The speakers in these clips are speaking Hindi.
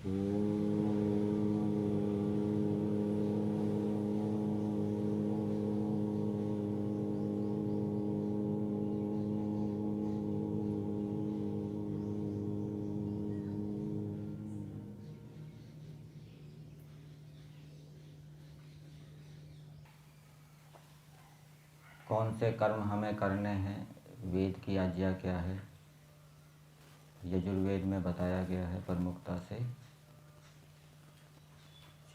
कौन से कर्म हमें करने हैं, वेद की आज्ञा क्या है, यजुर्वेद में बताया गया है प्रमुखता से।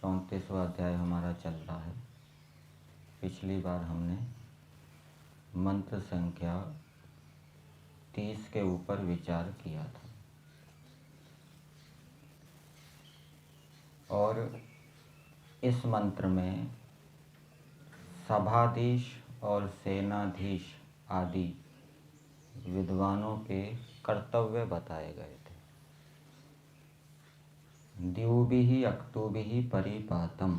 34वां अध्याय हमारा चल रहा है। पिछली बार हमने मंत्र संख्या 30 के ऊपर विचार किया था और इस मंत्र में सभाधीश और सेनाधीश आदि विद्वानों के कर्तव्य बताए गए थे। द्युभिः अक्तुभिः परिपातम,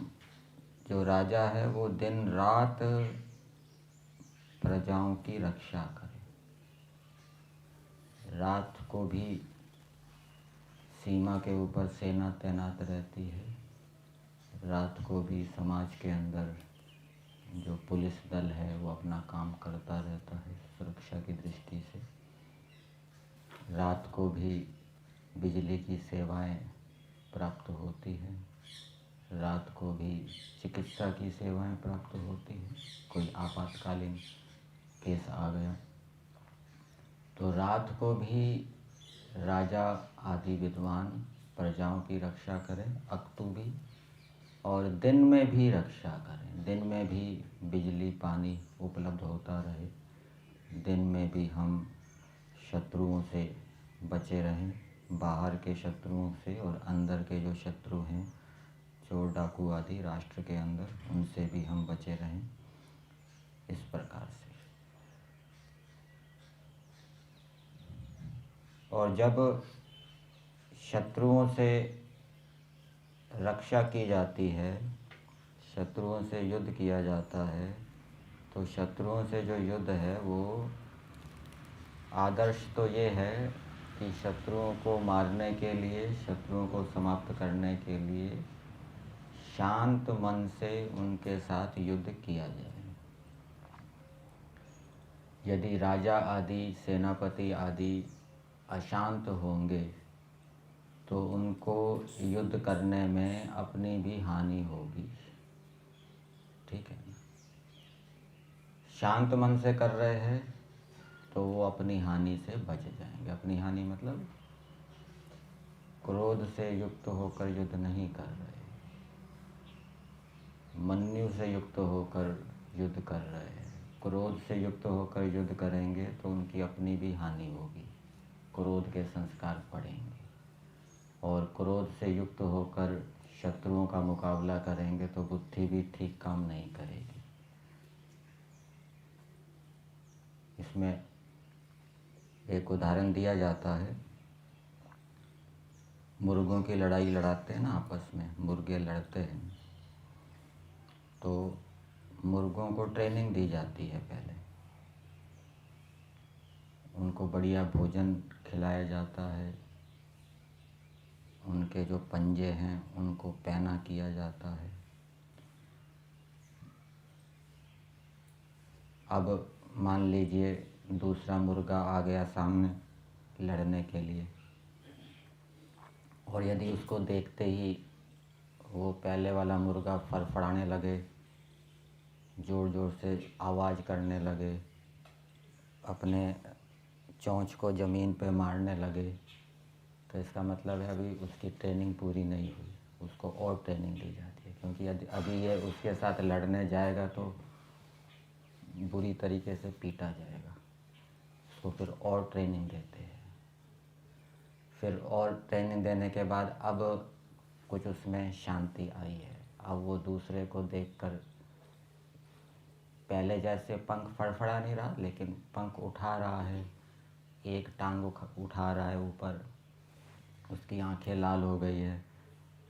जो राजा है वो दिन रात प्रजाओं की रक्षा करे। रात को भी सीमा के ऊपर सेना तैनात रहती है, रात को भी समाज के अंदर जो पुलिस दल है वो अपना काम करता रहता है सुरक्षा की दृष्टि से। रात को भी बिजली की सेवाएं प्राप्त होती हैं, रात को भी चिकित्सा की सेवाएं प्राप्त होती हैं। कोई आपातकालीन केस आ गया तो रात को भी राजा आदि विद्वान प्रजाओं की रक्षा करें, अक्तु भी, और दिन में भी रक्षा करें। दिन में भी बिजली पानी उपलब्ध होता रहे, दिन में भी हम शत्रुओं से बचे रहें, बाहर के शत्रुओं से और अंदर के जो शत्रु हैं चोर डाकू आदि राष्ट्र के अंदर, उनसे भी हम बचे रहें। इस प्रकार से। और जब शत्रुओं से रक्षा की जाती है, शत्रुओं से युद्ध किया जाता है, तो शत्रुओं से जो युद्ध है वो आदर्श तो ये है कि शत्रुओं को मारने के लिए, शत्रुओं को समाप्त करने के लिए शांत मन से उनके साथ युद्ध किया जाए। यदि राजा आदि सेनापति आदि अशांत होंगे तो उनको युद्ध करने में अपनी भी हानि होगी। ठीक है ना? शांत मन से कर रहे हैं तो वो अपनी हानि से बच जाएंगे। अपनी हानि मतलब क्रोध से युक्त होकर युद्ध नहीं कर रहे, मन्यु से युक्त होकर युद्ध कर रहे हैं। क्रोध से युक्त होकर युद्ध करेंगे तो उनकी अपनी भी हानि होगी, क्रोध के संस्कार पड़ेंगे। और क्रोध से युक्त होकर शत्रुओं का मुकाबला करेंगे तो बुद्धि भी ठीक काम नहीं करेगी। इसमें एक उदाहरण दिया जाता है, मुर्गों की लड़ाई लड़ाते हैं ना आपस में, मुर्गे लड़ते हैं तो मुर्गों को ट्रेनिंग दी जाती है। पहले उनको बढ़िया भोजन खिलाया जाता है, उनके जो पंजे हैं उनको पैना किया जाता है। अब मान लीजिए दूसरा मुर्गा आ गया सामने लड़ने के लिए, और यदि उसको देखते ही वो पहले वाला मुर्गा फड़फड़ाने लगे, ज़ोर ज़ोर से आवाज़ करने लगे, अपने चोंच को ज़मीन पे मारने लगे, तो इसका मतलब है अभी उसकी ट्रेनिंग पूरी नहीं हुई, उसको और ट्रेनिंग दी जाती है। क्योंकि यदि अभी ये उसके साथ लड़ने जाएगा तो बुरी तरीके से पीटा जाएगा, उसको फिर और ट्रेनिंग देते हैं। फिर और ट्रेनिंग देने के बाद अब कुछ उसमें शांति आई है, अब वो दूसरे को देखकर पहले जैसे पंख फड़फड़ा नहीं रहा, लेकिन पंख उठा रहा है, एक टांग उठा रहा है ऊपर, उसकी आंखें लाल हो गई है।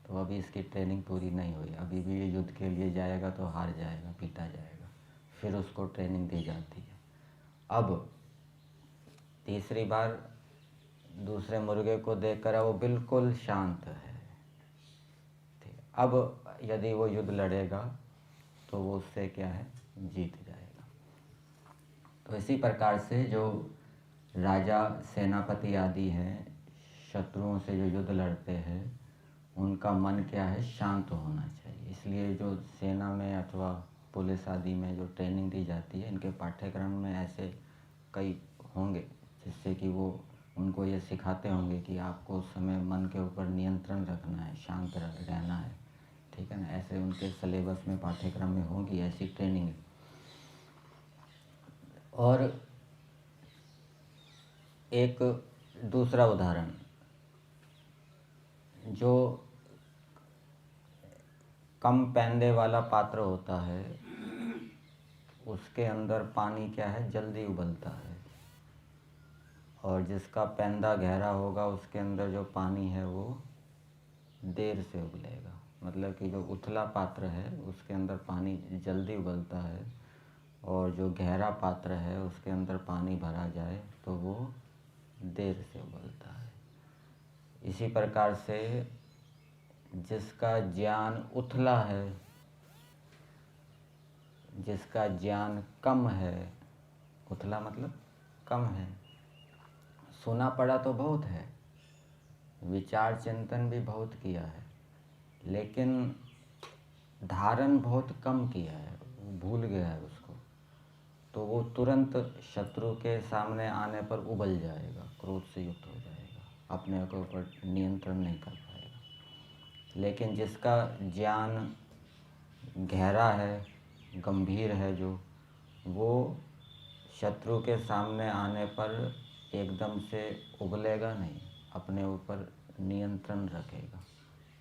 तो अभी इसकी ट्रेनिंग पूरी नहीं हुई, अभी भी ये युद्ध के लिए जाएगा तो हार जाएगा, पीटा जाएगा। फिर उसको ट्रेनिंग दी जाती है। अब तीसरी बार दूसरे मुर्गे को देखकर वो बिल्कुल शांत है, अब यदि वो युद्ध लड़ेगा तो वो उससे क्या है, जीत जाएगा। तो इसी प्रकार से जो राजा, सेनापति आदि हैं, शत्रुओं से जो युद्ध लड़ते हैं उनका मन क्या है, शांत होना चाहिए। इसलिए जो सेना में अथवा पुलिस आदि में जो ट्रेनिंग दी जाती है, इनके पाठ्यक्रम में ऐसे कई होंगे जिससे कि वो उनको ये सिखाते होंगे कि आपको उस समय मन के ऊपर नियंत्रण रखना है, शांत रहना है, ठीक है ना। ऐसे उनके सिलेबस में, पाठ्यक्रम में होगी ऐसी ट्रेनिंग। और एक दूसरा उदाहरण, जो कम पैंदे वाला पात्र होता है उसके अंदर पानी क्या है, जल्दी उबलता है, और जिसका पैंदा गहरा होगा उसके अंदर जो पानी है वो देर से उबलेगा। मतलब कि जो उथला पात्र है उसके अंदर पानी जल्दी उबलता है, और जो गहरा पात्र है उसके अंदर पानी भरा जाए तो वो देर से उबलता है। इसी प्रकार से जिसका ज्ञान उथला है, जिसका ज्ञान कम है, उथला मतलब कम है, सुना पड़ा तो बहुत है, विचार चिंतन भी बहुत किया है, लेकिन धारण बहुत कम किया है, वो भूल गया है उसको, तो वो तुरंत शत्रु के सामने आने पर उबल जाएगा, क्रोध से युक्त हो जाएगा, अपने के ऊपर नियंत्रण नहीं कर पाएगा। लेकिन जिसका ज्ञान गहरा है, गंभीर है, जो वो शत्रु के सामने आने पर एकदम से उबलेगा नहीं, अपने ऊपर नियंत्रण रखेगा,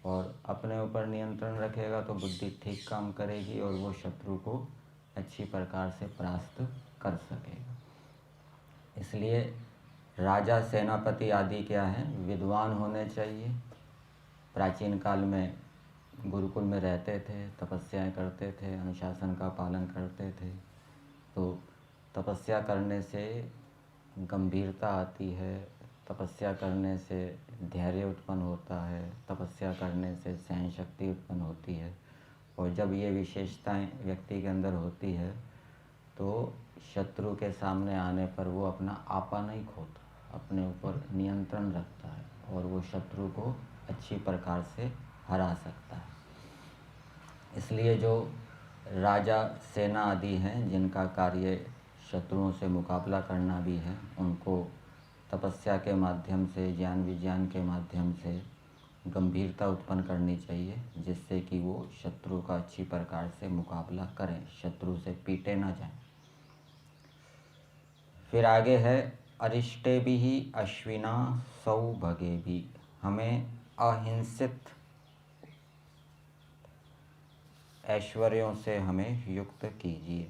और अपने ऊपर नियंत्रण रखेगा तो बुद्धि ठीक काम करेगी और वो शत्रु को अच्छी प्रकार से परास्त कर सकेगा। इसलिए राजा, सेनापति आदि क्या हैं, विद्वान होने चाहिए। प्राचीन काल में गुरुकुल में रहते थे, तपस्याएं करते थे, अनुशासन का पालन करते थे। तो तपस्या करने से गंभीरता आती है, तपस्या करने से धैर्य उत्पन्न होता है, तपस्या करने से सहन शक्ति उत्पन्न होती है, और जब ये विशेषताएं व्यक्ति के अंदर होती है तो शत्रु के सामने आने पर वो अपना आपा नहीं खोता, अपने ऊपर नियंत्रण रखता है और वो शत्रु को अच्छी प्रकार से हरा सकता है। इसलिए जो राजा, सेना आदि हैं जिनका कार्य शत्रुओं से मुकाबला करना भी है, उनको तपस्या के माध्यम से, ज्ञान विज्ञान के माध्यम से गंभीरता उत्पन्न करनी चाहिए, जिससे कि वो शत्रु का अच्छी प्रकार से मुकाबला करें, शत्रु से पीटे ना जाएं। फिर आगे है, अरिष्टे भी ही अश्विना सौभगे भी, हमें अहिंसित ऐश्वर्यों से हमें युक्त कीजिए।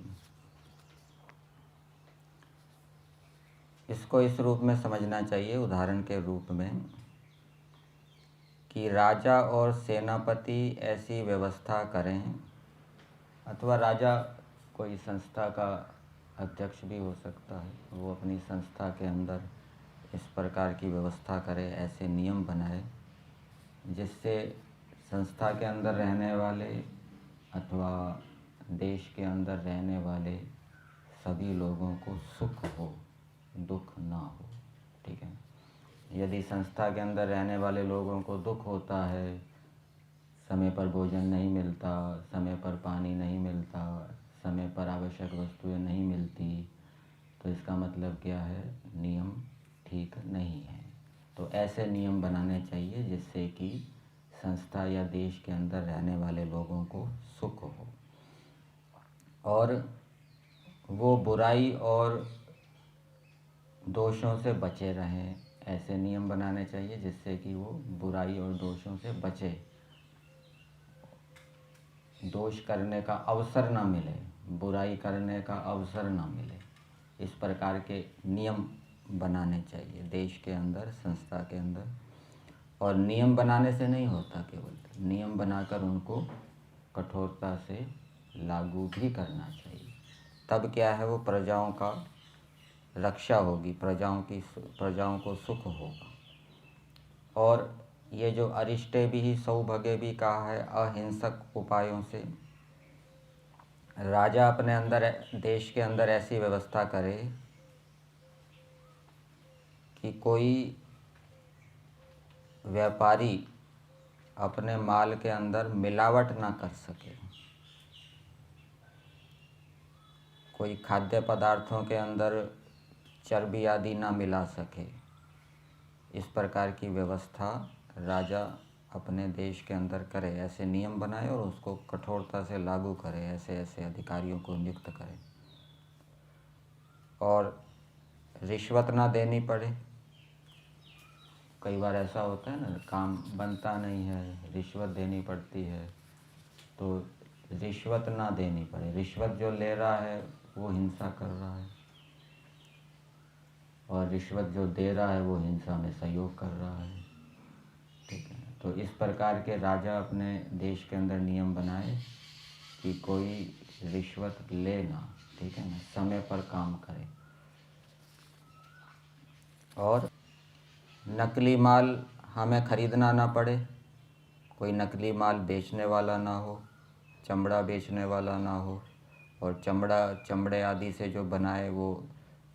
इसको इस रूप में समझना चाहिए, उदाहरण के रूप में, कि राजा और सेनापति ऐसी व्यवस्था करें, अथवा राजा कोई संस्था का अध्यक्ष भी हो सकता है, वो अपनी संस्था के अंदर इस प्रकार की व्यवस्था करे, ऐसे नियम बनाए जिससे संस्था के अंदर रहने वाले अथवा देश के अंदर रहने वाले सभी लोगों को सुख हो, दुख ना हो, ठीक है। यदि संस्था के अंदर रहने वाले लोगों को दुख होता है, समय पर भोजन नहीं मिलता, समय पर पानी नहीं मिलता, समय पर आवश्यक वस्तुएं नहीं मिलती, तो इसका मतलब क्या है, नियम ठीक नहीं है। तो ऐसे नियम बनाने चाहिए जिससे कि संस्था या देश के अंदर रहने वाले लोगों को सुख हो, और वो बुराई और दोषों से बचे रहें। ऐसे नियम बनाने चाहिए जिससे कि वो बुराई और दोषों से बचे, दोष करने का अवसर ना मिले, बुराई करने का अवसर ना मिले। इस प्रकार के नियम बनाने चाहिए देश के अंदर, संस्था के अंदर। और नियम बनाने से नहीं होता, केवल नियम बनाकर उनको कठोरता से लागू भी करना चाहिए। तब क्या है, वो प्रजाओं का रक्षा होगी, प्रजाओं को सुख होगा। और ये जो अरिष्टे भी सौभगे भी कहा है अहिंसक उपायों से, राजा अपने अंदर देश के अंदर ऐसी व्यवस्था करे कि कोई व्यापारी अपने माल के अंदर मिलावट ना कर सके, कोई खाद्य पदार्थों के अंदर चर्बी आदि ना मिला सके। इस प्रकार की व्यवस्था राजा अपने देश के अंदर करे, ऐसे नियम बनाए और उसको कठोरता से लागू करे, ऐसे ऐसे अधिकारियों को नियुक्त करे। और रिश्वत ना देनी पड़े। कई बार ऐसा होता है ना, काम बनता नहीं है, रिश्वत देनी पड़ती है, तो रिश्वत ना देनी पड़े। रिश्वत जो ले रहा है वो हिंसा कर रहा है, और रिश्वत जो दे रहा है वो हिंसा में सहयोग कर रहा है। ठीक है, तो इस प्रकार के राजा अपने देश के अंदर नियम बनाए कि कोई रिश्वत ले ना, ठीक है ना, समय पर काम करे। और नकली माल हमें खरीदना ना पड़े, कोई नकली माल बेचने वाला ना हो, चमड़ा बेचने वाला ना हो, और चमड़े आदि से जो बनाए वो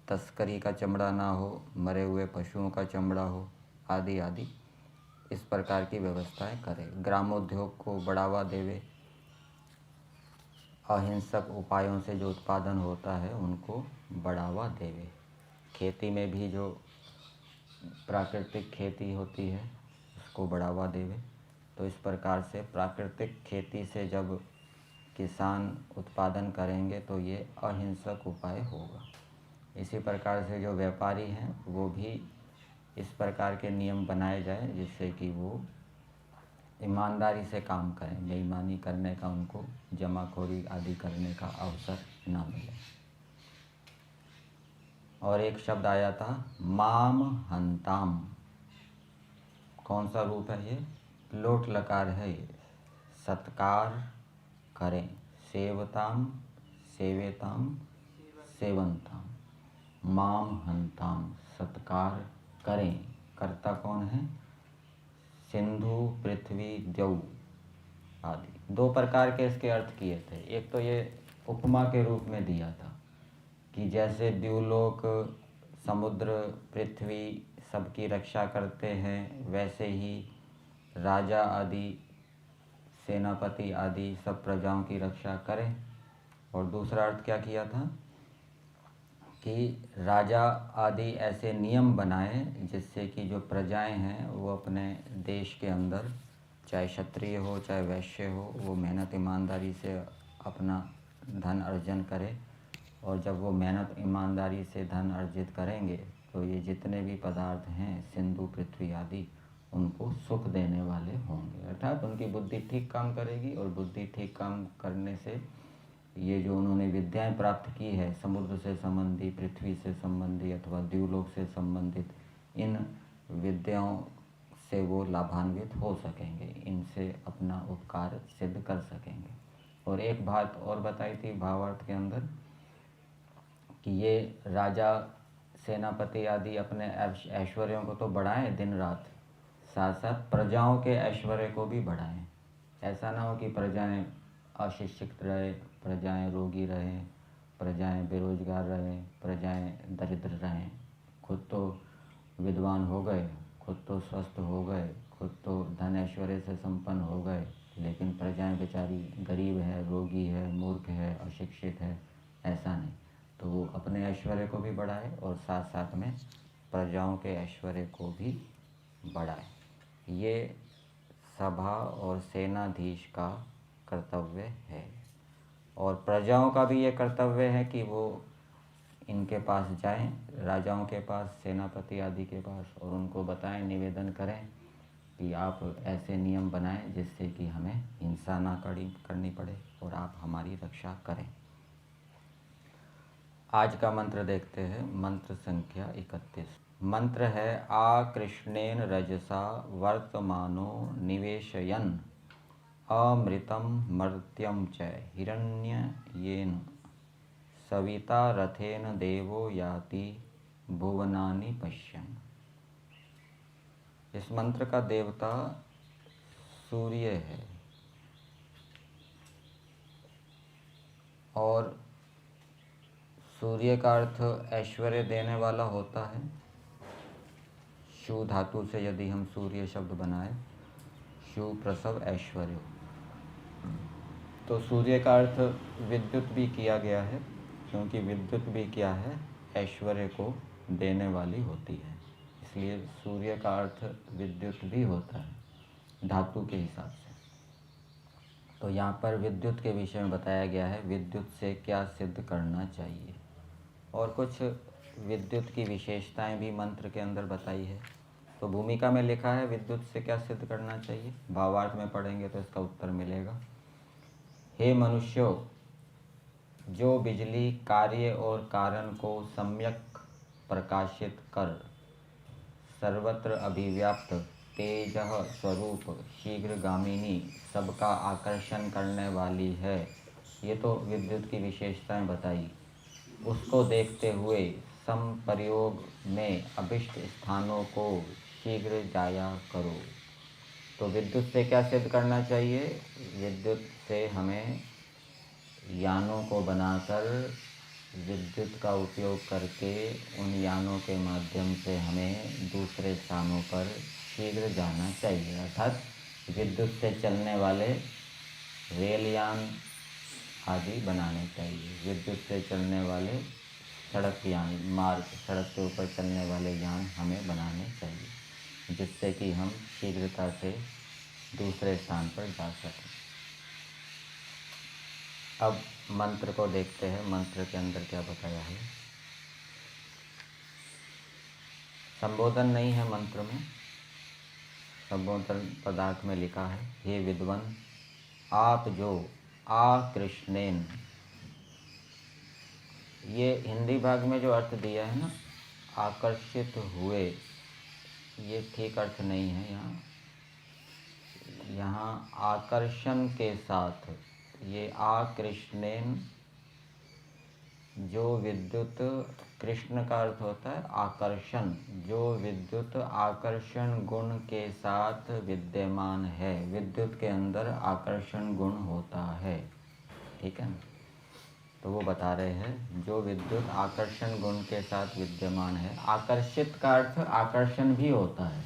तस्करी का चमड़ा ना हो, मरे हुए पशुओं का चमड़ा हो, आदि आदि। इस प्रकार की व्यवस्थाएं करे। ग्रामोद्योग को बढ़ावा देवे, अहिंसक उपायों से जो उत्पादन होता है उनको बढ़ावा देवे। खेती में भी जो प्राकृतिक खेती होती है उसको बढ़ावा देवे। तो इस प्रकार से प्राकृतिक खेती से जब किसान उत्पादन करेंगे तो ये अहिंसक उपाय होगा। इसी प्रकार से जो व्यापारी हैं वो भी इस प्रकार के नियम बनाए जाए जिससे कि वो ईमानदारी से काम करें, बेईमानी करने का, उनको जमाखोरी आदि करने का अवसर ना मिले। और एक शब्द आया था माम हंताम। कौन सा रूप है ये? लोट लकार है ये। सत्कार करें, सेवताम सेवेताम सेवंताम, माम हंताम, सत्कार करें। कर्ता कौन है? सिंधु पृथ्वी द्यौ आदि। दो प्रकार के इसके अर्थ किए थे। एक तो ये उपमा के रूप में दिया था कि जैसे द्युलोक समुद्र पृथ्वी सबकी रक्षा करते हैं, वैसे ही राजा आदि सेनापति आदि सब प्रजाओं की रक्षा करें। और दूसरा अर्थ क्या किया था कि राजा आदि ऐसे नियम बनाएं जिससे कि जो प्रजाएं हैं वो अपने देश के अंदर, चाहे क्षत्रिय हो चाहे वैश्य हो, वो मेहनत ईमानदारी से अपना धन अर्जन करें। और जब वो मेहनत ईमानदारी से धन अर्जित करेंगे तो ये जितने भी पदार्थ हैं, सिंधु पृथ्वी आदि, उनको सुख देने वाले होंगे। अर्थात उनकी बुद्धि ठीक काम करेगी, और बुद्धि ठीक काम करने से ये जो उन्होंने विद्याएं प्राप्त की है, समुद्र से संबंधी, पृथ्वी से संबंधी अथवा द्युलोक से संबंधित, इन विद्याओं से वो लाभान्वित हो सकेंगे, इनसे अपना उपकार सिद्ध कर सकेंगे। और एक बात और बताई थी भावार्थ के अंदर कि ये राजा सेनापति आदि अपने ऐश्वर्यों को तो बढ़ाएं दिन रात, साथ साथ प्रजाओं के ऐश्वर्य को भी बढ़ाएं। ऐसा ना हो कि प्रजाएं अशिक्षित रहे, प्रजाएं रोगी रहें, प्रजाएं बेरोजगार रहें, प्रजाएं दरिद्र रहें। खुद तो विद्वान हो गए, खुद तो स्वस्थ हो गए, खुद तो धन ऐश्वर्य से संपन्न हो गए, लेकिन प्रजाएं बेचारी गरीब है, रोगी है, मूर्ख है, अशिक्षित है, ऐसा नहीं। तो वो अपने ऐश्वर्य को भी बढ़ाए और साथ साथ में प्रजाओं के ऐश्वर्य को भी बढ़ाए। ये सभा और सेनाधीश का कर्तव्य है। और प्रजाओं का भी ये कर्तव्य है कि वो इनके पास जाएं, राजाओं के पास, सेनापति आदि के पास, और उनको बताएं, निवेदन करें कि आप ऐसे नियम बनाएं जिससे कि हमें हिंसा ना करनी पड़े और आप हमारी रक्षा करें। आज का मंत्र देखते हैं, मंत्र संख्या 31। मंत्र है आ कृष्णेन रजसा वर्तमानो निवेशयन् अमृतम मर्त्यम च हिरण्ययेन सविता रथेन देवो याति भुवनानि पश्यन्। इस मंत्र का देवता सूर्य है और सूर्य का अर्थ ऐश्वर्य देने वाला होता है। शु धातु से यदि हम सूर्य शब्द बनाए, शु प्रसव ऐश्वर्य, तो सूर्य का अर्थ विद्युत भी किया गया है, क्योंकि विद्युत भी क्या है, ऐश्वर्य को देने वाली होती है, इसलिए सूर्य का अर्थ विद्युत भी होता है धातु के हिसाब से। तो यहाँ पर विद्युत के विषय में बताया गया है, विद्युत से क्या सिद्ध करना चाहिए, और कुछ विद्युत की विशेषताएं भी मंत्र के अंदर बताई है। तो भूमिका में लिखा है विद्युत से क्या सिद्ध करना चाहिए, भावार्थ में पढ़ेंगे तो इसका उत्तर मिलेगा। हे मनुष्यों, जो बिजली कार्य और कारण को सम्यक प्रकाशित कर सर्वत्र अभिव्याप्त तेजः स्वरूप शीघ्रगामिनी सबका आकर्षण करने वाली है, ये तो विद्युत की विशेषताएं बताई, उसको देखते हुए समप्रयोग में अभिष्ट स्थानों को शीघ्र जाया करो। तो विद्युत से क्या सिद्ध करना चाहिए, विद्युत से हमें यानों को बनाकर विद्युत का उपयोग करके उन यानों के माध्यम से हमें दूसरे स्थानों पर शीघ्र जाना चाहिए, अर्थात विद्युत से चलने वाले रेलयान आदि बनाने चाहिए, विद्युत से चलने वाले सड़क यान, मार्ग, सड़क के ऊपर चलने वाले यान हमें बनाने चाहिए, जिससे कि हम शीघ्रता से दूसरे स्थान पर जा सकें। अब मंत्र को देखते हैं, मंत्र के अंदर क्या बताया है। संबोधन नहीं है मंत्र में, संबोधन पदार्थ में लिखा है, हे विद्वन, आप जो आकृष्णेन, ये हिंदी भाग में जो अर्थ दिया है ना, आकर्षित हुए, ये ठीक अर्थ नहीं है। यहाँ आकर्षण के साथ, ये आकृष्णेन, जो विद्युत, कृष्ण का अर्थ होता है आकर्षण, जो विद्युत आकर्षण गुण के साथ विद्यमान है, विद्युत के अंदर आकर्षण गुण होता है, ठीक है ना। तो वो बता रहे हैं, जो विद्युत आकर्षण गुण के साथ विद्यमान है। आकर्षित का अर्थ आकर्षण भी होता है,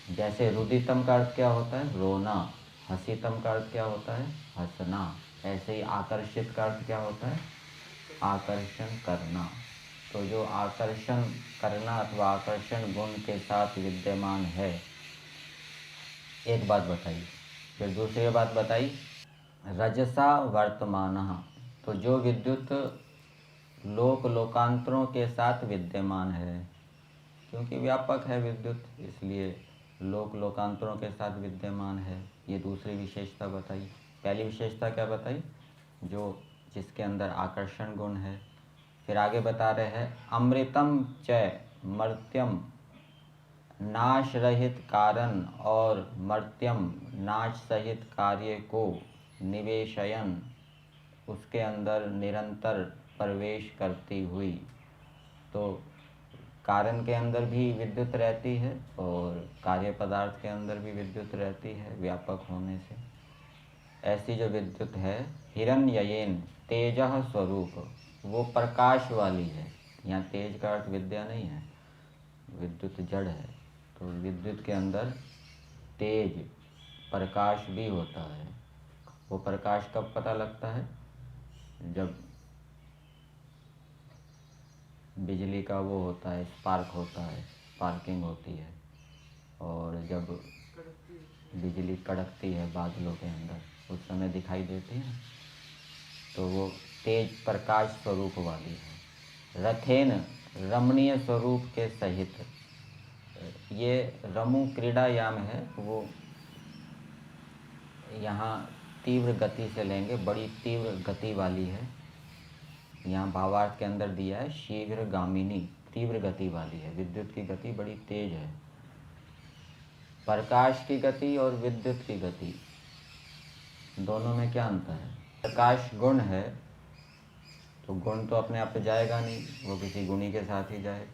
जैसे रुदितम का अर्थ क्या होता है, रोना, हसीतम का अर्थ क्या होता है, हंसना, ऐसे ही आकर्षित का अर्थ क्या होता है, आकर्षण करना। तो जो आकर्षण करना अथवा आकर्षण गुण के साथ विद्यमान है, एक बात बताई, फिर दूसरी बात बताई, रजसा वर्तमानः, तो जो विद्युत लोक लोकांतरों के साथ विद्यमान है, क्योंकि व्यापक है विद्युत, इसलिए लोक लोकांतरों के साथ विद्यमान है, ये दूसरी विशेषता बताई। पहली विशेषता क्या बताई, जो जिसके अंदर आकर्षण गुण है। फिर आगे बता रहे हैं, अमृतम च मर्त्यम, नाश रहित कारण और मर्त्यम नाश सहित कार्य को निवेशयन, उसके अंदर निरंतर प्रवेश करती हुई। तो कारण के अंदर भी विद्युत रहती है और कार्य पदार्थ के अंदर भी विद्युत रहती है, व्यापक होने से। ऐसी जो विद्युत है, हिरण्ययेन तेजः स्वरूप, वो प्रकाश वाली है। यहाँ तेज का अर्थ विद्या नहीं है, विद्युत जड़ है, तो विद्युत के अंदर तेज प्रकाश भी होता है। वो प्रकाश कब पता लगता है, जब बिजली का वो होता है, स्पार्क होता है, स्पार्किंग होती है, और जब बिजली कड़कती है बादलों के अंदर, उस समय दिखाई देती है, तो वो तेज प्रकाश स्वरूप वाली है। रथेन रमणीय स्वरूप के सहित, ये रमु क्रीड़ायाम है, वो यहाँ तीव्र गति से लेंगे, बड़ी तीव्र गति वाली है। यहाँ भावार्थ के अंदर दिया है शीघ्र गामिनी, तीव्र गति वाली है, विद्युत की गति बड़ी तेज है। प्रकाश की गति और विद्युत की गति, दोनों में क्या अंतर है। प्रकाश गुण है, तो गुण तो अपने आप पे जाएगा नहीं, वो किसी गुणी के साथ ही जाए,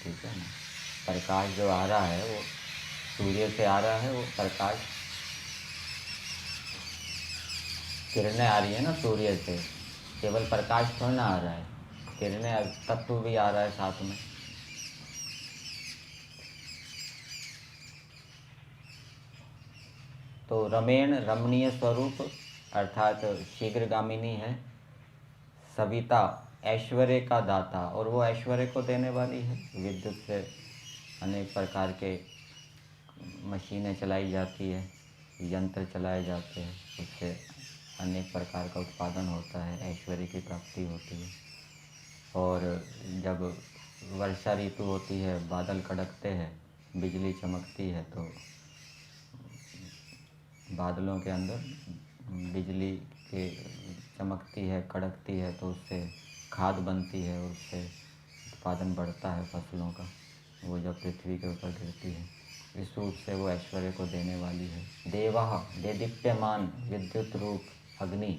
ठीक है ना। प्रकाश जो आ रहा है वो सूर्य से आ रहा है, वो प्रकाश किरणें आ रही है ना सूर्य से, केवल प्रकाश थोड़ा ना आ रहा है, किरणें तत्व भी आ रहा है साथ में। तो रमेण रमणीय स्वरूप अर्थात शीघ्रगामिनी है। सविता ऐश्वर्य का दाता, और वो ऐश्वर्य को देने वाली है। विद्युत से अनेक प्रकार के मशीनें चलाई जाती है, यंत्र चलाए जाते हैं, उससे अनेक प्रकार का उत्पादन होता है, ऐश्वर्य की प्राप्ति होती है। और जब वर्षा ऋतु होती है, बादल कड़कते हैं, बिजली चमकती है, तो बादलों के अंदर बिजली के चमकती है, कड़कती है, तो उससे खाद बनती है, उससे उत्पादन बढ़ता है फसलों का, वो जब पृथ्वी के ऊपर गिरती है। इस रूप से वो ऐश्वर्य को देने वाली है। देवः देदीप्यमान विद्युत रूप अग्नि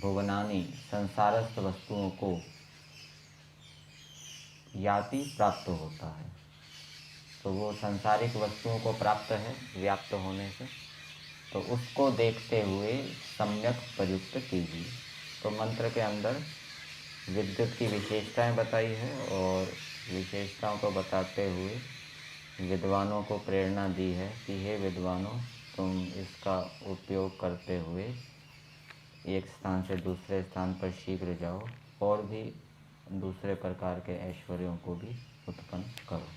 भुवनानि संसारस्थ वस्तुओं को याति प्राप्त होता है। तो वो सांसारिक वस्तुओं को प्राप्त है व्याप्त होने से, तो उसको देखते हुए सम्यक प्रयुक्त कीजिए। तो मंत्र के अंदर विद्युत की विशेषताएं बताई है, और विशेषताओं को बताते हुए विद्वानों को प्रेरणा दी है कि हे विद्वानों, तुम इसका उपयोग करते हुए एक स्थान से दूसरे स्थान पर शीघ्र जाओ, और भी दूसरे प्रकार के ऐश्वर्यों को भी उत्पन्न करो।